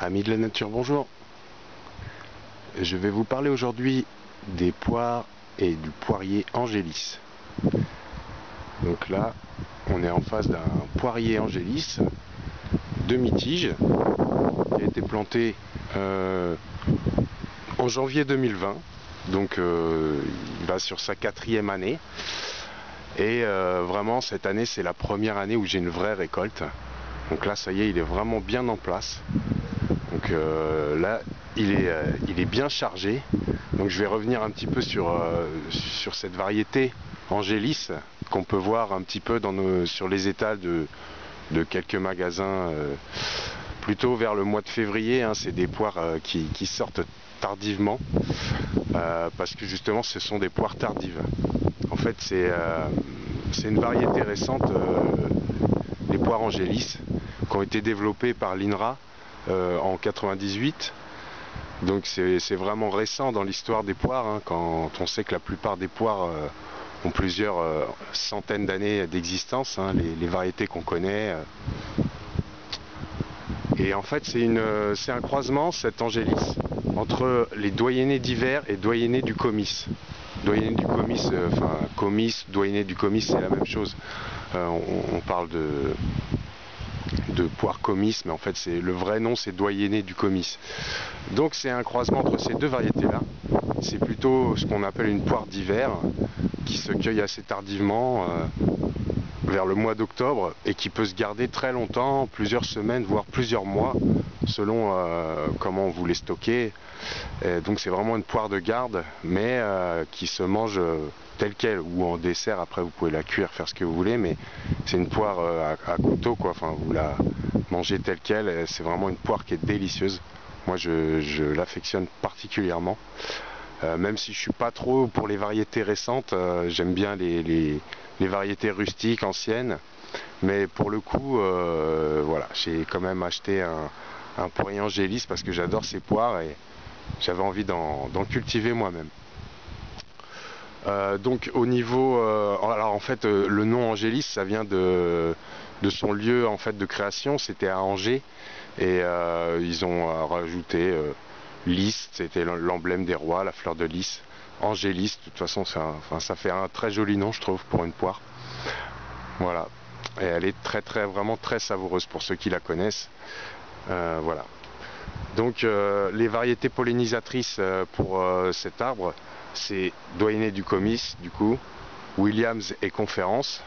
Amis de la nature, bonjour. Je vais vous parler aujourd'hui des poires et du poirier Angélis. Donc là, on est en face d'un poirier Angélis demi-tige qui a été planté en janvier 2020. Donc il va sur sa 4e année. Et vraiment cette année, c'est la première année où j'ai une vraie récolte. Donc là, ça y est, il est vraiment bien en place. Donc là, il est bien chargé. Donc je vais revenir un petit peu sur cette variété Angélis qu'on peut voir un petit peu sur les étals de quelques magasins plutôt vers le mois de février. Hein. C'est des poires qui sortent tardivement parce que justement ce sont des poires tardives. En fait, c'est une variété récente, les poires Angélis, qui ont été développées par l'INRA en 98. Donc c'est vraiment récent dans l'histoire des poires, hein, quand on sait que la plupart des poires ont plusieurs centaines d'années d'existence, hein, les variétés qu'on connaît. Et en fait c'est un croisement, cette Angélis, entre les doyennés d'hiver et doyennés du comice. Doyenné du comice, comice, doyenné du comice, c'est la même chose. On parle de poire comice, mais en fait le vrai nom c'est doyenné du comice. Donc c'est un croisement entre ces deux variétés là. C'est plutôt ce qu'on appelle une poire d'hiver qui se cueille assez tardivement vers le mois d'octobre et qui peut se garder très longtemps, plusieurs semaines voire plusieurs mois selon comment vous les stockez. Et donc c'est vraiment une poire de garde, mais qui se mange telle quelle, ou en dessert. Après vous pouvez la cuire, faire ce que vous voulez, mais c'est une poire à couteau quoi. Enfin, vous la mangez telle quelle. C'est vraiment une poire qui est délicieuse. Moi je l'affectionne particulièrement, même si je suis pas trop pour les variétés récentes. J'aime bien les variétés rustiques anciennes, mais pour le coup voilà, j'ai quand même acheté un poirier Angélis parce que j'adore ces poires et j'avais envie d'en cultiver moi-même. Donc au niveau, alors en fait le nom Angélis, ça vient de son lieu en fait de création. C'était à Angers, et ils ont rajouté lys, c'était l'emblème des rois, la fleur de lys. Angélis, de toute façon ça fait un très joli nom, je trouve, pour une poire. Voilà, et elle est vraiment très savoureuse pour ceux qui la connaissent. Voilà. Donc les variétés pollinisatrices pour cet arbre, c'est doyenné du comice, du coup, Williams et Conférence.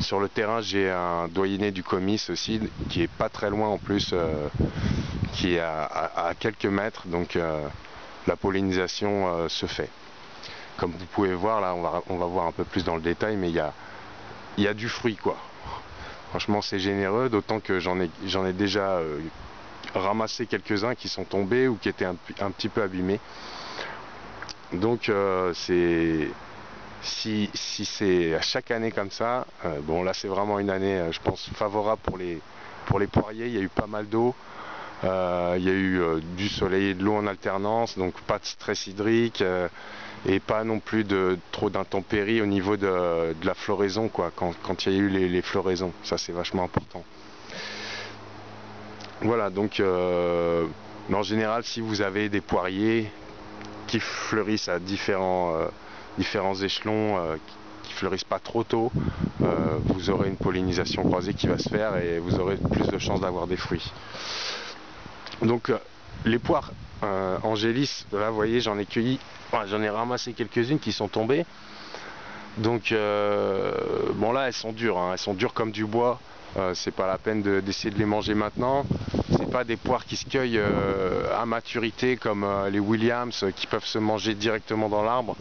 Sur le terrain, j'ai un doyenné du comice aussi, qui est pas très loin en plus, qui est à quelques mètres, donc la pollinisation se fait. Comme vous pouvez voir là, on va voir un peu plus dans le détail, mais il y a du fruit quoi. Franchement c'est généreux, d'autant que j'en ai déjà ramassé quelques-uns qui sont tombés ou qui étaient un petit peu abîmés. Donc si c'est à chaque année comme ça, bon là c'est vraiment une année je pense favorable pour les poiriers. Il y a eu pas mal d'eau, il y a eu du soleil et de l'eau en alternance, donc pas de stress hydrique, et pas non plus trop d'intempéries au niveau de la floraison quoi, quand il y a eu les floraisons. Ça c'est vachement important. Voilà, donc mais en général, si vous avez des poiriers qui fleurissent à différents échelons, qui fleurissent pas trop tôt, vous aurez une pollinisation croisée qui va se faire et vous aurez plus de chances d'avoir des fruits. Donc les poires Angélis, là vous voyez, j'en ai cueilli, j'en ai ramassé quelques-unes qui sont tombées. Donc bon là elles sont dures, hein, elles sont dures comme du bois. C'est pas la peine d'essayer de les manger maintenant. C'est pas des poires qui se cueillent à maturité comme les Williams, qui peuvent se manger directement dans l'arbre,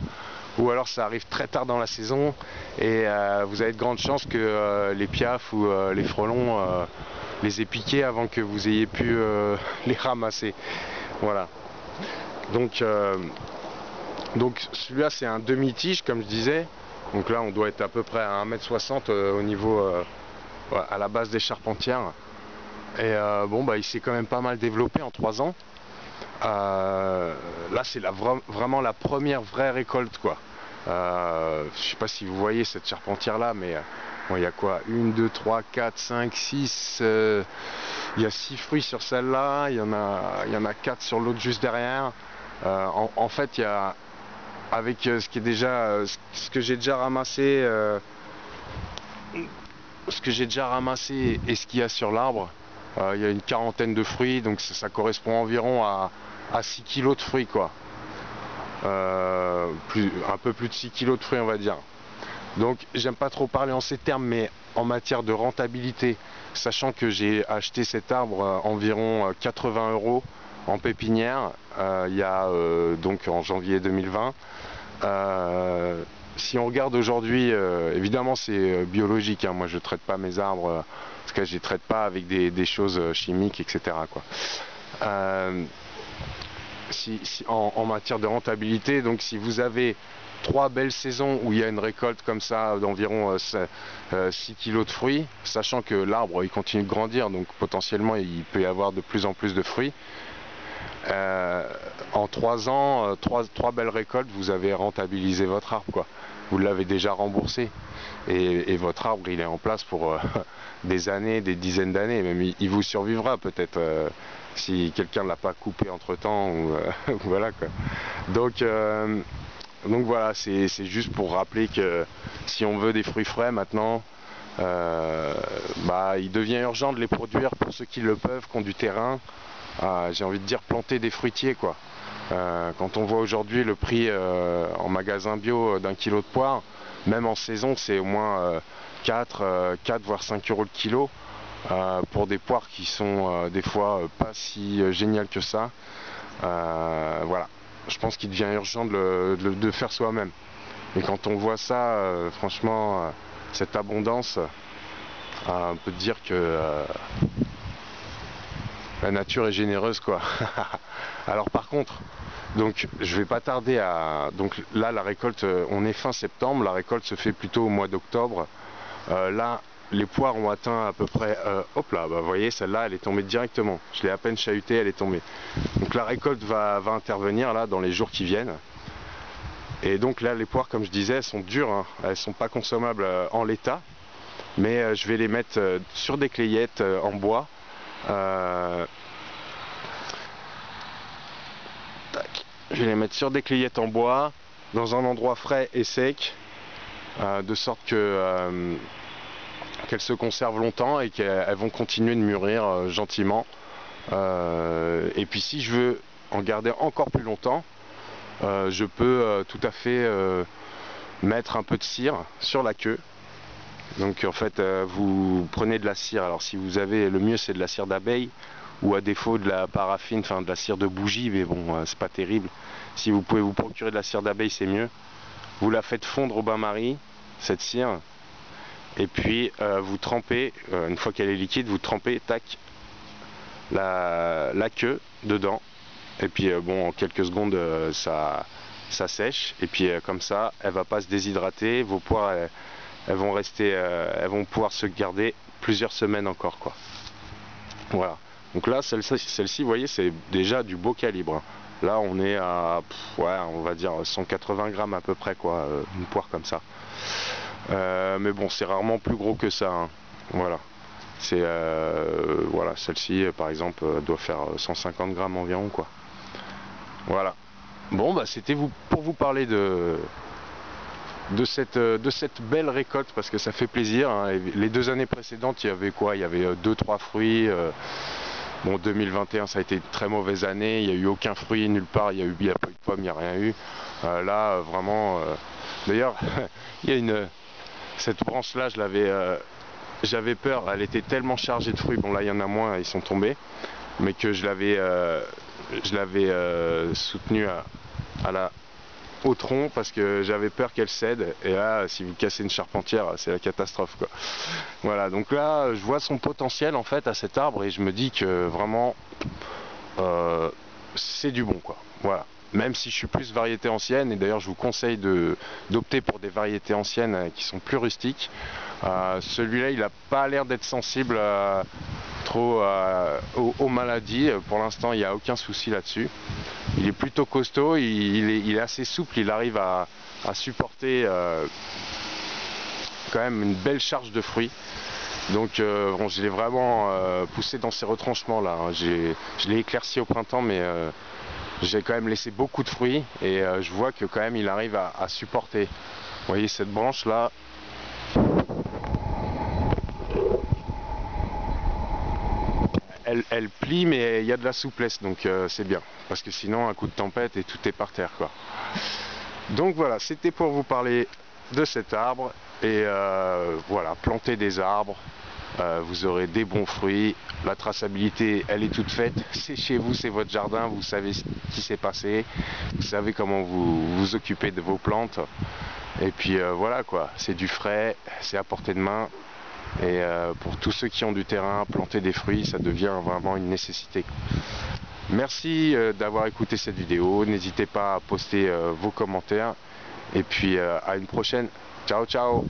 ou alors ça arrive très tard dans la saison et vous avez de grandes chances que les piafs ou les frelons les aient piqués avant que vous ayez pu les ramasser. Voilà, donc celui-là c'est un demi-tige comme je disais. Donc là on doit être à peu près à 1,60 m au niveau à la base des charpentières. Et bon bah il s'est quand même pas mal développé en 3 ans. Là c'est vraiment la première vraie récolte quoi. Je sais pas si vous voyez cette charpentière là, mais Bon, il y a quoi? 1, 2, 3, 4, 5, 6. Il y a 6 fruits sur celle-là. Il y en a 4 sur l'autre juste derrière. En fait, il y a, avec ce que j'ai déjà ramassé, et ce qu'il y a sur l'arbre, il y a une quarantaine de fruits, donc ça correspond environ à 6 kilos de fruits, quoi. Un peu plus de 6 kilos de fruits, on va dire. Donc j'aime pas trop parler en ces termes, mais en matière de rentabilité, sachant que j'ai acheté cet arbre environ 80 € en pépinière, il y a donc en janvier 2020. Si on regarde aujourd'hui, évidemment c'est biologique, hein, moi je traite pas mes arbres, parce que je les traite pas avec des choses chimiques, etc., quoi. En matière de rentabilité, donc si vous avez 3 belles saisons où il y a une récolte comme ça d'environ 6 kilos de fruits, sachant que l'arbre il continue de grandir, donc potentiellement il peut y avoir de plus en plus de fruits, en 3 ans, 3 belles récoltes, vous avez rentabilisé votre arbre, quoi. Vous l'avez déjà remboursé, et votre arbre il est en place pour des années, des dizaines d'années, même il vous survivra peut-être si quelqu'un ne l'a pas coupé entre temps, ou voilà, quoi. Donc voilà, c'est juste pour rappeler que si on veut des fruits frais maintenant, il devient urgent de les produire pour ceux qui le peuvent, qui ont du terrain. J'ai envie de dire planter des fruitiers, quoi. Quand on voit aujourd'hui le prix en magasin bio d'un kilo de poire, même en saison c'est au moins 4 voire 5 € le kilo, pour des poires qui sont des fois pas si géniales que ça. Voilà, je pense qu'il devient urgent de faire soi-même. Et quand on voit ça, franchement, cette abondance, on peut dire que la nature est généreuse, quoi. Alors par contre, donc je vais pas tarder à... Donc là la récolte, on est fin septembre, la récolte se fait plutôt au mois d'octobre. Là les poires ont atteint à peu près... hop là, vous voyez, celle-là elle est tombée directement. Je l'ai à peine chahutée, elle est tombée. Donc la récolte va intervenir là dans les jours qui viennent. Et donc là les poires, comme je disais, elles sont dures, hein. Elles sont pas consommables en l'état. Mais je vais les mettre sur des clayettes en bois. Je vais les mettre sur des clayettes en bois, dans un endroit frais et sec, de sorte que qu'elles se conservent longtemps et qu'elles vont continuer de mûrir gentiment. Et puis si je veux en garder encore plus longtemps, je peux tout à fait mettre un peu de cire sur la queue. Donc en fait vous prenez de la cire, alors si vous avez, le mieux c'est de la cire d'abeille, ou à défaut de la paraffine, enfin de la cire de bougie, mais bon c'est pas terrible. Si vous pouvez vous procurer de la cire d'abeille, c'est mieux. Vous la faites fondre au bain-marie, cette cire, et puis vous trempez, une fois qu'elle est liquide, vous trempez, tac, la queue dedans, et puis bon en quelques secondes ça sèche, et puis comme ça elle va pas se déshydrater, vos poires elles vont rester, elles vont pouvoir se garder plusieurs semaines encore, quoi. Voilà. Donc là, celle-ci, vous voyez, c'est déjà du beau calibre. Là, on est à, ouais, on va dire 180 grammes à peu près, quoi, une poire comme ça. Mais bon, c'est rarement plus gros que ça, hein. Voilà. C'est, voilà, celle-ci, par exemple, doit faire 150 grammes environ, quoi. Voilà. Bon, bah, c'était pour vous parler de cette belle récolte, parce que ça fait plaisir, hein. Les 2 années précédentes, il y avait quoi? Il y avait 2-3 fruits. Bon, 2021 ça a été une très mauvaise année, il n'y a eu aucun fruit nulle part, il n'y a pas eu de pommes, il n'y a rien eu. Là vraiment, d'ailleurs il y a cette branche là, j'avais peur, elle était tellement chargée de fruits, bon là il y en a moins, ils sont tombés, mais que je l'avais soutenue au tronc parce que j'avais peur qu'elle cède, et là si vous cassez une charpentière c'est la catastrophe, quoi. Voilà, donc là je vois son potentiel en fait à cet arbre, et je me dis que vraiment c'est du bon, quoi. Voilà, même si je suis plus variété ancienne, et d'ailleurs je vous conseille d'opter pour des variétés anciennes qui sont plus rustiques. Celui-là il n'a pas l'air d'être sensible trop aux maladies, pour l'instant il n'y a aucun souci là-dessus. Il est plutôt costaud, il est assez souple, il arrive à supporter quand même une belle charge de fruits. Donc bon, je l'ai vraiment poussé dans ses retranchements là. Je l'ai éclairci au printemps, mais j'ai quand même laissé beaucoup de fruits et je vois que quand même il arrive à supporter. Vous voyez cette branche là, elle plie, mais il y a de la souplesse, donc c'est bien, parce que sinon un coup de tempête et tout est par terre quoi. Donc voilà, c'était pour vous parler de cet arbre et voilà, planter des arbres, vous aurez des bons fruits, la traçabilité elle est toute faite, c'est chez vous, c'est votre jardin, vous savez ce qui s'est passé, vous savez comment vous vous occupez de vos plantes, et puis voilà quoi, c'est du frais, c'est à portée de main. Et pour tous ceux qui ont du terrain, planter des fruits, ça devient vraiment une nécessité. Merci d'avoir écouté cette vidéo. N'hésitez pas à poster vos commentaires. Et puis à une prochaine. Ciao, ciao!